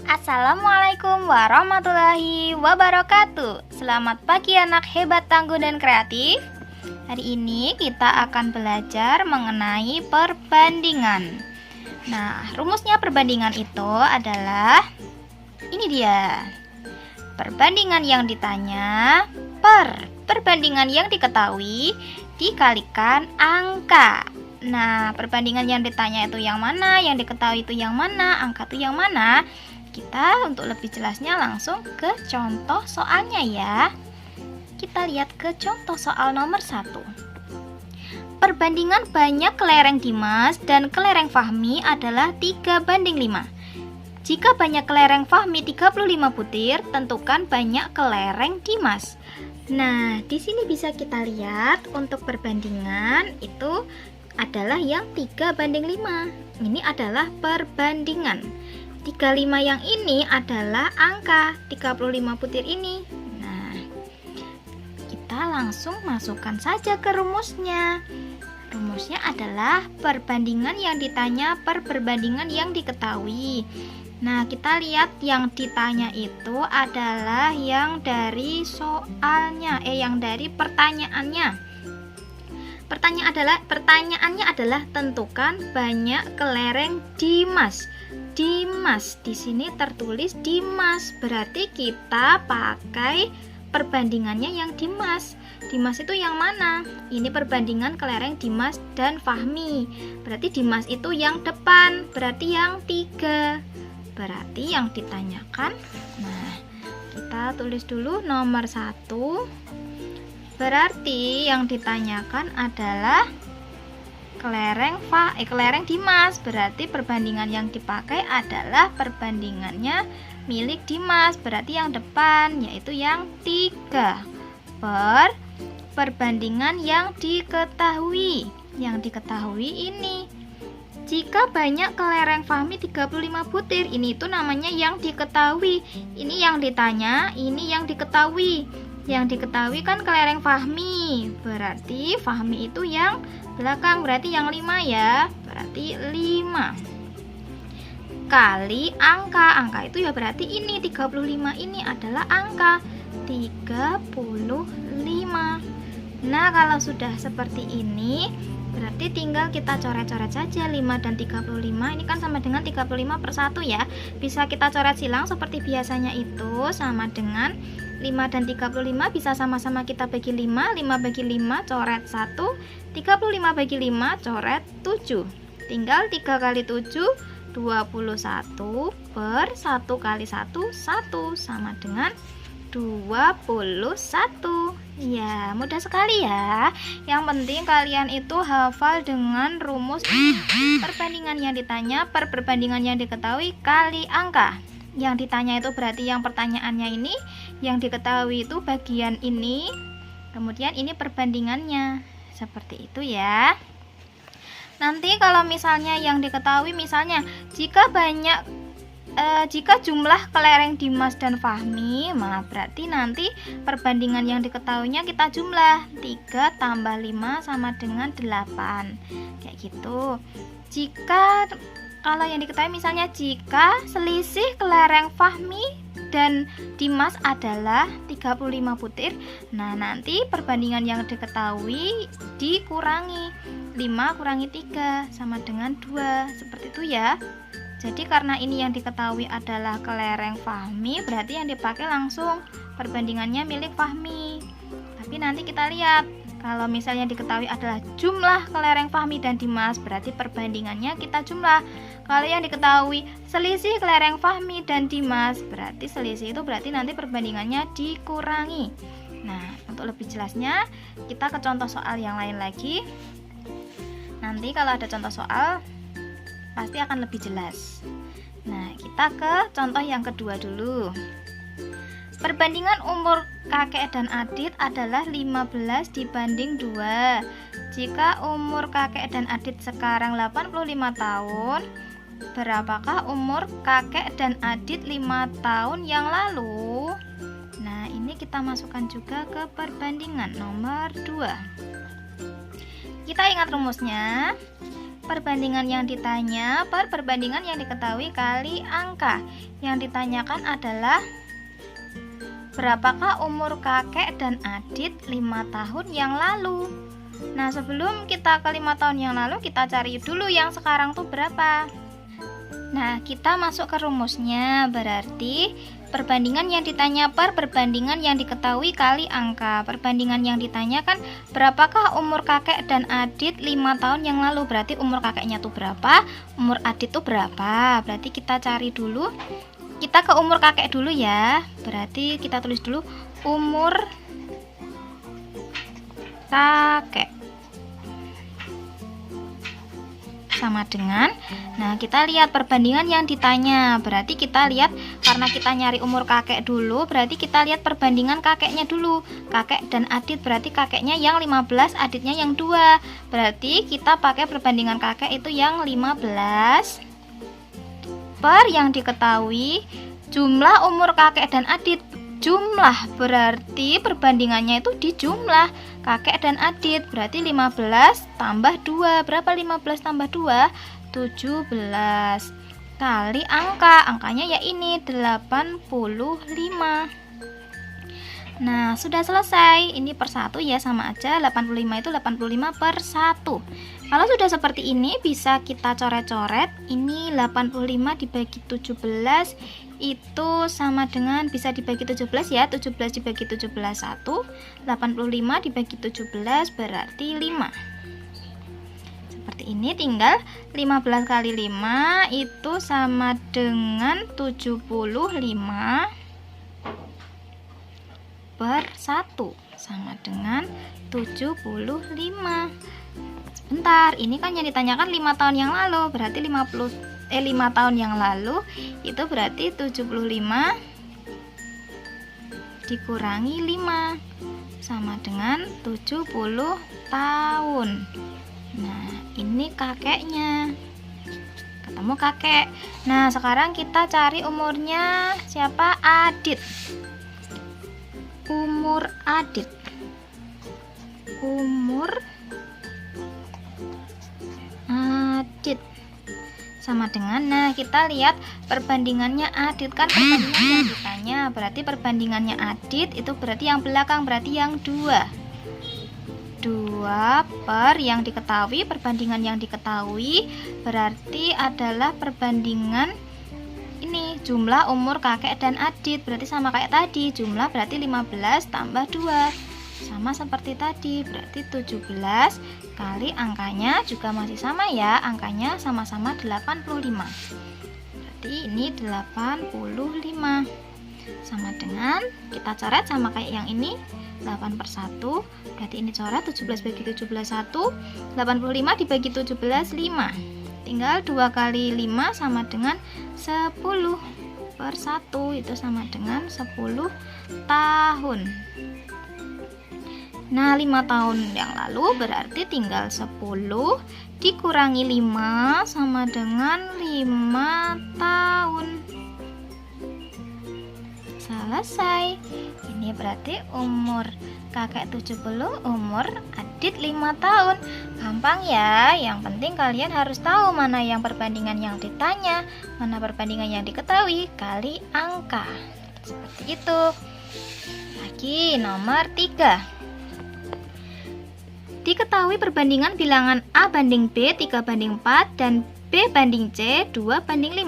Assalamualaikum warahmatullahi wabarakatuh. Selamat pagi anak hebat, tangguh, dan kreatif. Hari ini kita akan belajar mengenai perbandingan. Nah, rumusnya perbandingan itu adalah ini dia. Perbandingan yang ditanya per perbandingan yang diketahui dikalikan angka. Nah, perbandingan yang ditanya itu yang mana, yang diketahui itu yang mana, angka itu yang mana. Kita untuk lebih jelasnya langsung ke contoh soalnya ya. Kita lihat ke contoh soal nomor 1. Perbandingan banyak kelereng Dimas dan kelereng Fahmi adalah 3:5. Jika banyak kelereng Fahmi 35 butir, tentukan banyak kelereng Dimas. Nah, di sini bisa kita lihat untuk perbandingan itu adalah yang 3:5. Ini adalah perbandingan. 35 yang ini adalah angka 35 butir ini. Nah, kita langsung masukkan saja ke rumusnya. Rumusnya adalah perbandingan yang ditanya per perbandingan yang diketahui. Nah, kita lihat yang ditanya itu adalah yang dari soalnya, yang dari pertanyaannya. Pertanyaannya adalah tentukan banyak kelereng Dimas. Dimas di sini tertulis Dimas, berarti kita pakai perbandingannya yang Dimas. Dimas itu yang mana? Ini perbandingan kelereng Dimas dan Fahmi. Berarti Dimas itu yang depan, berarti yang 3. Berarti yang ditanyakan, nah, kita tulis dulu nomor 1. Berarti yang ditanyakan adalah kelereng Dimas. Berarti perbandingan yang dipakai adalah perbandingannya milik Dimas. Berarti yang depan yaitu yang 3 per perbandingan yang diketahui. Yang diketahui ini. Jika banyak kelereng Fahmi 35 butir, ini itu namanya yang diketahui. Ini yang ditanya, ini yang diketahui. Yang diketahui kan kelereng Fahmi, berarti Fahmi itu yang belakang, berarti yang 5 ya. Berarti 5 kali angka itu ya berarti ini 35 ini adalah angka 35. Nah, kalau sudah seperti ini berarti tinggal kita coret-coret saja. 5 dan 35 ini kan sama dengan 35 per 1 ya. Bisa kita coret silang seperti biasanya, itu sama dengan 5 dan 35 bisa sama-sama kita bagi 5. 5 bagi 5 coret 1. 35 bagi 5 coret 7. Tinggal 3 kali 7 21 per 1 kali 1 1 sama dengan 21. Ya, mudah sekali ya. Yang penting kalian itu hafal dengan rumus perbandingan yang ditanya per perbandingan yang diketahui kali angka. Yang ditanya itu berarti yang pertanyaannya ini, yang diketahui itu bagian ini, kemudian ini perbandingannya. Seperti itu ya. Nanti kalau misalnya yang diketahui, misalnya jika jumlah kelereng Dimas dan Fahmi, nah berarti nanti perbandingan yang diketahuinya kita jumlah 3 tambah 5 sama dengan 8. Kayak gitu. Kalau yang diketahui misalnya jika selisih kelereng Fahmi dan Dimas adalah 35 butir, nah nanti perbandingan yang diketahui dikurangi 5 kurangi 3 sama dengan 2. Seperti itu ya. Jadi karena ini yang diketahui adalah kelereng Fahmi, berarti yang dipakai langsung perbandingannya milik Fahmi. Tapi nanti kita lihat, kalau misalnya diketahui adalah jumlah kelereng Fahmi dan Dimas, berarti perbandingannya kita jumlah. Kalau yang diketahui selisih kelereng Fahmi dan Dimas, berarti selisih itu berarti nanti perbandingannya dikurangi. Nah, untuk lebih jelasnya kita ke contoh soal yang lain lagi. Nanti kalau ada contoh soal pasti akan lebih jelas. Nah, kita ke contoh yang kedua dulu. Perbandingan umur kakek dan adit adalah 15 dibanding 2. Jika umur kakek dan adit sekarang 85 tahun, berapakah umur kakek dan adit 5 tahun yang lalu? Nah, ini kita masukkan juga ke perbandingan nomor 2. Kita ingat rumusnya. perbandingan yang ditanya per perbandingan yang diketahui kali angka. Yang ditanyakan adalah berapakah umur kakek dan Adit 5 tahun yang lalu. Nah, sebelum kita ke 5 tahun yang lalu, kita cari dulu yang sekarang tuh berapa. Nah, kita masuk ke rumusnya. Berarti perbandingan yang ditanya per perbandingan yang diketahui kali angka. Perbandingan yang ditanya kan berapakah umur kakek dan Adit 5 tahun yang lalu. Berarti umur kakeknya tuh berapa, umur Adit tuh berapa. Berarti kita cari dulu. Kita ke umur kakek dulu ya. Berarti kita tulis dulu umur kakek sama dengan, nah kita lihat perbandingan yang ditanya. Berarti kita lihat, karena kita nyari umur kakek dulu, berarti kita lihat perbandingan kakeknya dulu. Kakek dan Adit, berarti kakeknya yang 15, Aditnya yang 2. Berarti kita pakai perbandingan kakek itu yang 15 per yang diketahui jumlah umur kakek dan Adit. Jumlah berarti perbandingannya itu di jumlah kakek dan Adit. Berarti 15 tambah 2. Berapa 15 tambah 2? 17. Kali angka. Angkanya ya ini 85. Nah, sudah selesai. Ini per 1 ya, sama aja. 85 itu 85 per 1. Kalau sudah seperti ini, bisa kita coret-coret. Ini 85 dibagi 17 itu sama dengan, bisa dibagi 17 ya. 17 dibagi 17 1. 85 dibagi 17 berarti 5. Seperti ini, tinggal 15 kali 5 itu sama dengan 75 per 1 sama dengan 75. Sebentar, ini kan yang ditanyakan 5 tahun yang lalu, berarti 5 tahun yang lalu itu berarti 75 dikurangi 5 sama dengan 70 tahun. Nah, ini kakeknya. Ketemu kakek. Nah, sekarang kita cari umurnya siapa? Adit. Umur Adit. Umur Adit sama dengan, nah kita lihat perbandingannya Adit kan perbandingan yang ditanya, berarti perbandingannya Adit itu berarti yang belakang, berarti yang 2 per yang diketahui. Perbandingan yang diketahui berarti adalah perbandingan ini jumlah umur kakek dan Adit, berarti sama kayak tadi, jumlah berarti 15 tambah 2 sama seperti tadi, berarti 17 kali angkanya juga masih sama ya, angkanya sama-sama 85. Berarti ini 85 sama dengan, kita coret sama kayak yang ini, 8 per 1, berarti ini coret 17 bagi 17 1, 85 dibagi 17 5. Tinggal 2 kali 5 sama dengan 10 per 1, itu sama dengan 10 tahun. Nah, 5 tahun yang lalu berarti tinggal 10 dikurangi 5 sama dengan 5 tahun. Selesai. Ini berarti umur kakek 70, umur Adit 5 tahun. Gampang ya, yang penting kalian harus tahu mana yang perbandingan yang ditanya, mana perbandingan yang diketahui kali angka. Seperti itu. Lagi nomor 3. Diketahui perbandingan bilangan A banding B 3 banding 4 dan B banding C 2 banding 5.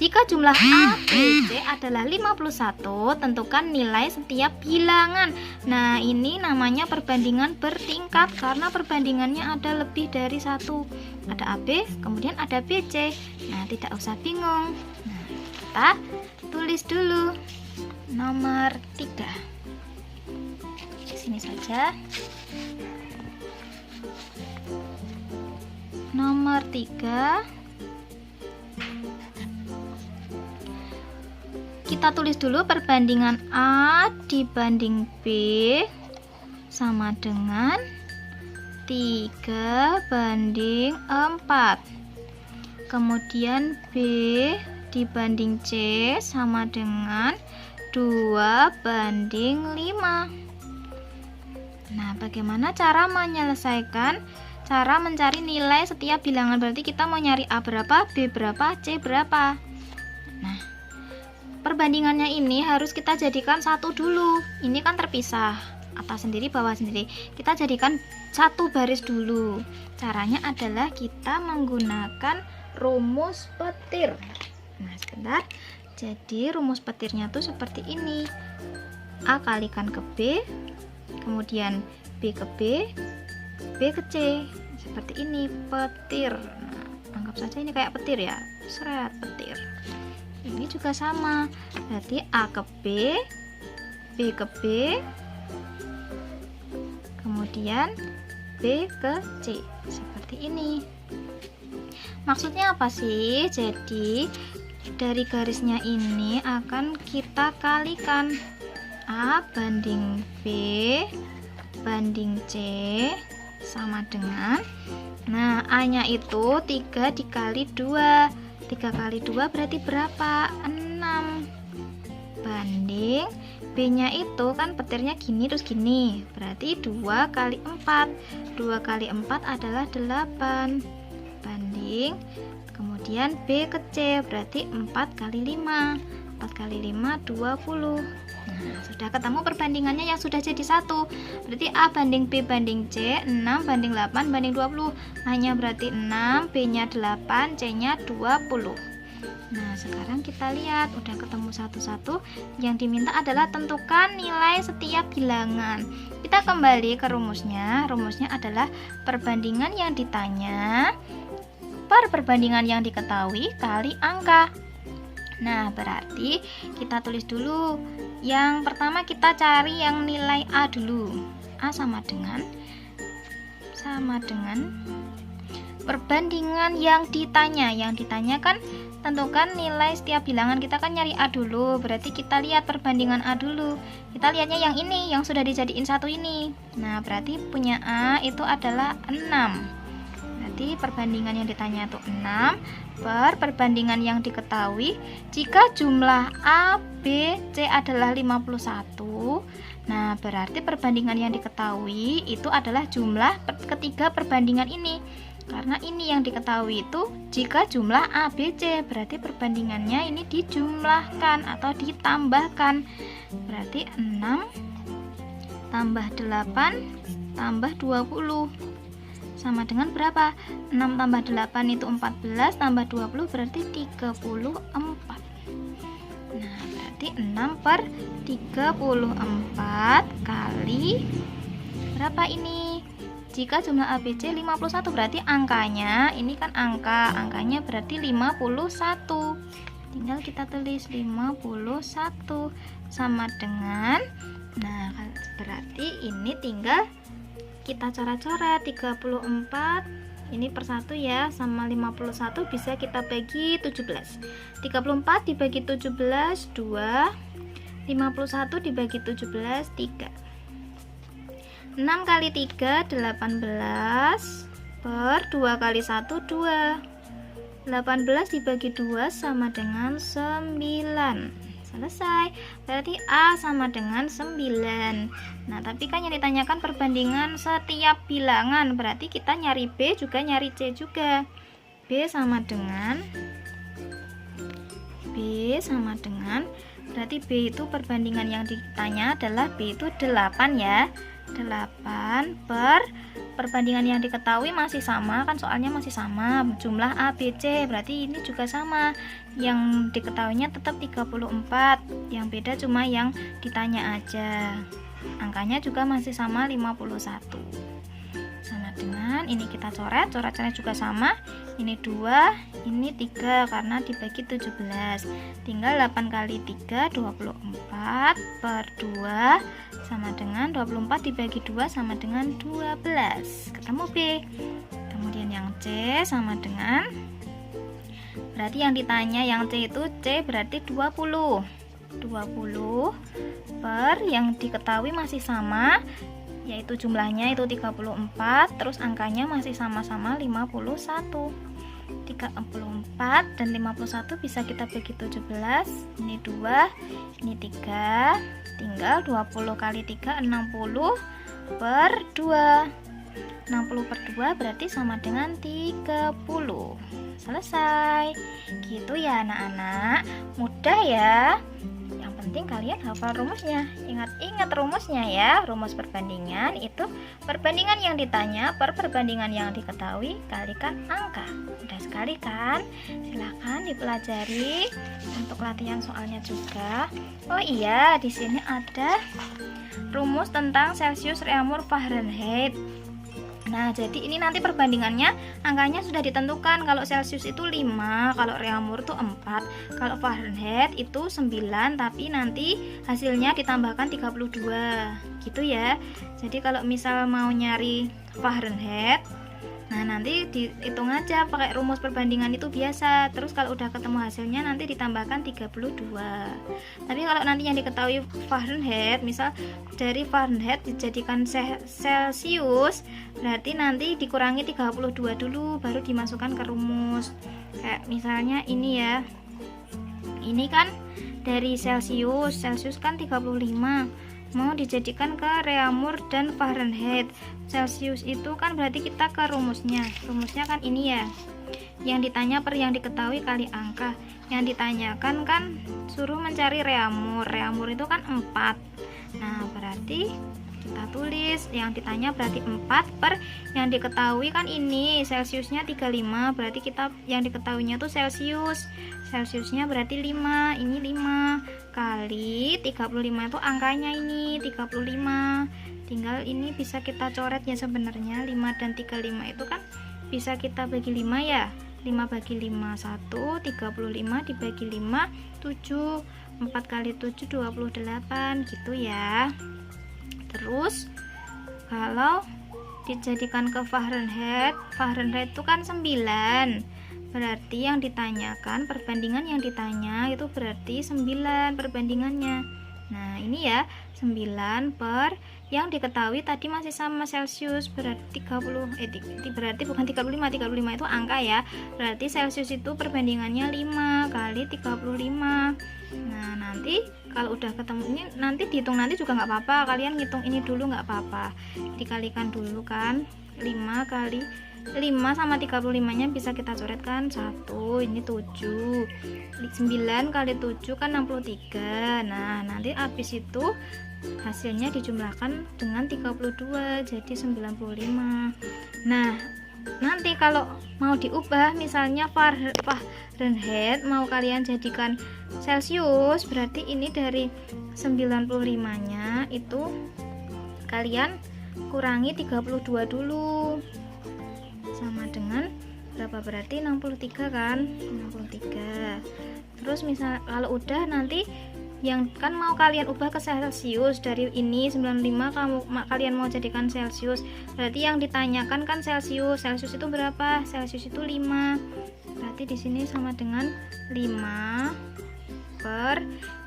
Jika jumlah A, B, C adalah 51, tentukan nilai setiap bilangan. Nah, ini namanya perbandingan bertingkat karena perbandingannya ada lebih dari 1. Ada AB, kemudian ada BC. Nah, tidak usah bingung. Nah, kita tulis dulu nomor 3. Di sini saja. Nomor 3, kita tulis dulu perbandingan A dibanding B sama dengan 3 banding 4. Kemudian B dibanding C sama dengan 2 banding 5. Nah, bagaimana cara menyelesaikan? cara mencari nilai setiap bilangan. Berarti kita mau nyari A berapa, B berapa, C berapa. Nah, perbandingannya ini harus kita jadikan satu dulu. Ini kan terpisah, atas sendiri, bawah sendiri. Kita jadikan satu baris dulu. Caranya adalah kita menggunakan rumus petir. Nah, sebentar. Jadi rumus petirnya tuh seperti ini. A kalikan ke B, kemudian B ke B, B ke C. Seperti ini petir. Nah, anggap saja ini kayak petir ya. Seret, petir. Ini juga sama. Berarti A ke B, B ke B, kemudian B ke C. Seperti ini. Maksudnya apa sih? Jadi dari garisnya ini akan kita kalikan A banding B banding C sama dengan, nah A nya itu 3 dikali 2. 3 kali 2 berarti berapa? 6. Banding B nya itu kan petirnya gini terus gini, berarti 2 kali 4. 2 kali 4 adalah 8. Banding kemudian B ke C, berarti 4 kali 5. 4 kali 5 20. Nah, sudah ketemu perbandingannya yang sudah jadi satu. Berarti A banding B banding C 6 banding 8 banding 20. A-nya berarti 6, B-nya 8, C-nya 20. Nah, sekarang kita lihat udah ketemu satu-satu. Yang diminta adalah tentukan nilai setiap bilangan. Kita kembali ke rumusnya. Rumusnya adalah perbandingan yang ditanya per perbandingan yang diketahui kali angka. Nah, berarti kita tulis dulu. Yang pertama kita cari yang nilai A dulu. A sama dengan perbandingan yang ditanya. Yang ditanya kan tentukan nilai setiap bilangan. Kita kan nyari A dulu. Berarti kita lihat perbandingan A dulu. Kita lihatnya yang ini, yang sudah dijadiin satu ini. Nah, berarti punya A itu adalah 6. Berarti perbandingan yang ditanya itu 6 per perbandingan yang diketahui. Jika jumlah A, B, C adalah 51, nah berarti perbandingan yang diketahui itu adalah jumlah ketiga perbandingan ini. Karena ini yang diketahui itu jika jumlah A, B, C, berarti perbandingannya ini dijumlahkan atau ditambahkan. Berarti 6 tambah 8 tambah 20 sama dengan berapa? 6 tambah 8 itu 14, tambah 20 berarti 34. Nah, berarti 6 per 34 kali berapa ini? Jika jumlah ABC 51 berarti angkanya, ini kan angkanya berarti 51. Tinggal kita tulis 51 sama dengan, nah berarti ini tinggal kita coret-coret 34 ini per 1 ya, sama 51 bisa kita bagi 17. 34 dibagi 17 2, 51 dibagi 17 3. 6 kali 3 18 per 2 kali 1 2. 18 dibagi 2 sama dengan 9. Selesai. Berarti A sama dengan 9. Nah, tapi kan yang ditanyakan perbandingan setiap bilangan. Berarti kita nyari B juga nyari C juga. B sama dengan berarti B itu perbandingan yang ditanya adalah B itu 8 ya. 8 per perbandingan yang diketahui masih sama kan, soalnya masih sama jumlah A, B, C, berarti ini juga sama, yang diketahuinya tetap 34, yang beda cuma yang ditanya aja. Angkanya juga masih sama 51. Sama dengan ini kita coret-coretnya juga sama, ini 2, ini 3 karena dibagi 17. Tinggal 8 kali 3 24 per 2 sama dengan 24 dibagi 2 sama dengan 12. Ketemu B. Kemudian yang C sama dengan, berarti yang ditanya yang C itu C berarti 20 per yang diketahui masih sama, yaitu jumlahnya itu 34, terus angkanya masih sama-sama 51. 34 dan 51 bisa kita bagi 17, ini 2, ini 3, tinggal 20 kali 3 60 per 2. 60/2 berarti sama dengan 30. Selesai. Gitu ya anak-anak. Mudah ya. Yang penting kalian hafal rumusnya. Ingat-ingat rumusnya ya. Rumus perbandingan itu perbandingan yang ditanya per perbandingan yang diketahui kalikan angka. Mudah sekali kan? Silakan dipelajari untuk latihan soalnya juga. Oh iya, di sini ada rumus tentang Celsius, Reaumur, Fahrenheit. Nah, jadi ini nanti perbandingannya angkanya sudah ditentukan. Kalau Celsius itu 5, kalau Reaumur itu 4, kalau Fahrenheit itu 9, tapi nanti hasilnya ditambahkan 32. Gitu ya. Jadi kalau misal mau nyari Fahrenheit, nah nanti dihitung aja pakai rumus perbandingan itu biasa. Terus kalau udah ketemu hasilnya nanti ditambahkan 32. Tapi kalau nanti yang diketahui Fahrenheit, misal dari Fahrenheit dijadikan Celsius, berarti nanti dikurangi 32 dulu baru dimasukkan ke rumus. Kayak misalnya ini ya. Ini kan dari Celsius kan 35. Mau dijadikan ke Reaumur dan Fahrenheit. Celsius itu kan berarti kita ke rumusnya kan ini ya, yang ditanya per yang diketahui kali angka. Yang ditanyakan kan suruh mencari Reaumur itu kan 4. Nah berarti kita tulis yang ditanya berarti 4 per yang diketahui kan ini Celsiusnya 35, berarti kita yang diketahuinya tuh Celsiusnya berarti 5, ini 5 kali 35 itu angkanya ini 35. Tinggal ini bisa kita coret ya sebenarnya 5 dan 35 itu kan bisa kita bagi 5 ya. 5 bagi 5 1, 35 dibagi 5 7, 4 kali 7 28 gitu ya. Terus kalau dijadikan ke Fahrenheit itu kan 9. Berarti yang ditanyakan, perbandingan yang ditanya itu berarti 9 perbandingannya. Nah ini ya 9 per yang diketahui tadi masih sama Celsius, berarti 30 berarti bukan 35 itu angka ya. Berarti Celsius itu perbandingannya 5 kali 35. Nah nanti kalau udah ketemu ini nanti dihitung nanti juga nggak apa-apa, kalian ngitung ini dulu nggak apa-apa, dikalikan dulu kan. 5 kali 5 sama 35 nya bisa kita coretkan 1, ini 7, 9 kali 7 kan 63. Nah nanti habis itu hasilnya dijumlahkan dengan 32 jadi 95. Nah nanti kalau mau diubah misalnya Fahrenheit mau kalian jadikan Celsius, berarti ini dari 95 nya itu kalian kurangi 32 dulu, sama dengan berapa, berarti 63 kan, 63. Terus misal kalau udah nanti yang kan mau kalian ubah ke Celsius, dari ini 95 kalian mau jadikan Celsius, berarti yang ditanyakan kan Celsius itu berapa? Celsius itu 5. Berarti di sini sama dengan 5 per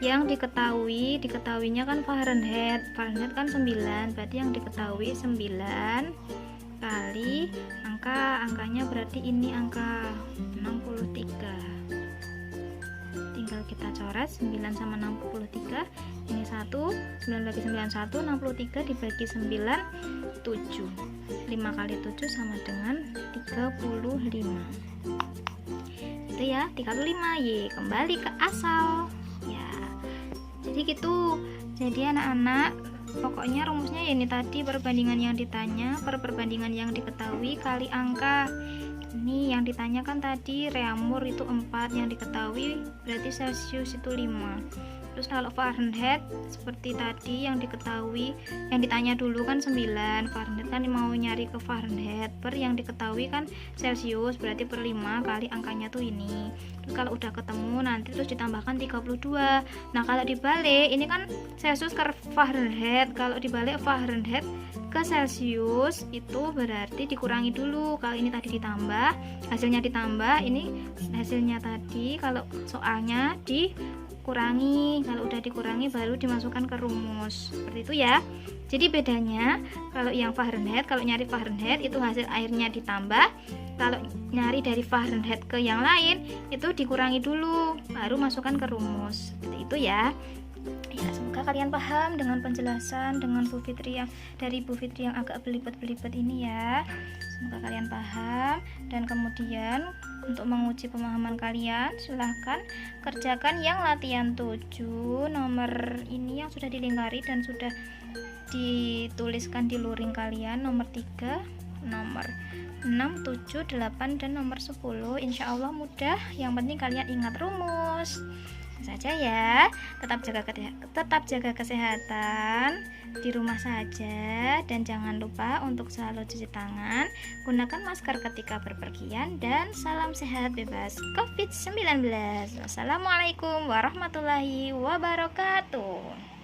yang diketahuinya kan Fahrenheit kan 9, berarti yang diketahui 9 kali angkanya berarti ini angka 63. Tinggal kita coret 9 sama 63, ini 1, 9 bagi 9 1, 63 dibagi 9 7, 5 kali 7 sama dengan 35. Itu ya 35. Kembali ke asal ya. Jadi gitu. Jadi anak-anak pokoknya rumusnya ya ini tadi, perbandingan yang ditanya per perbandingan yang diketahui kali angka. Ini yang ditanyakan tadi Reaumur itu 4, yang diketahui berarti Celsius itu 5. Terus kalau Fahrenheit seperti tadi yang diketahui, yang ditanya dulu kan 9, Fahrenheit kan mau nyari ke Fahrenheit per yang diketahui kan Celsius, berarti per 5 kali angkanya tuh ini. Terus kalau udah ketemu nanti terus ditambahkan 32. Nah kalau dibalik ini kan Celsius ke Fahrenheit, kalau dibalik Fahrenheit ke Celsius itu berarti dikurangi dulu. Kalau ini tadi ditambah, hasilnya ditambah, ini hasilnya tadi kalau soalnya dikurangi. Kalau udah dikurangi baru dimasukkan ke rumus. Seperti itu ya. Jadi bedanya kalau yang Fahrenheit, kalau nyari Fahrenheit itu hasil akhirnya ditambah. Kalau nyari dari Fahrenheit ke yang lain itu dikurangi dulu baru masukkan ke rumus. Seperti itu ya. Ya, semoga kalian paham dengan penjelasan dengan Bu Fitri yang agak belibet-belibet ini ya. Semoga kalian paham, dan kemudian untuk menguji pemahaman kalian silahkan kerjakan yang latihan 7 nomor ini yang sudah dilingkari dan sudah dituliskan di luring kalian, nomor 3, nomor 6, 7, 8, dan nomor 10. Insya Allah mudah, yang penting kalian ingat rumus saja ya. Tetap jaga kesehatan di rumah saja, dan jangan lupa untuk selalu cuci tangan, gunakan masker ketika berpergian, dan salam sehat bebas COVID-19. Wassalamualaikum warahmatullahi wabarakatuh.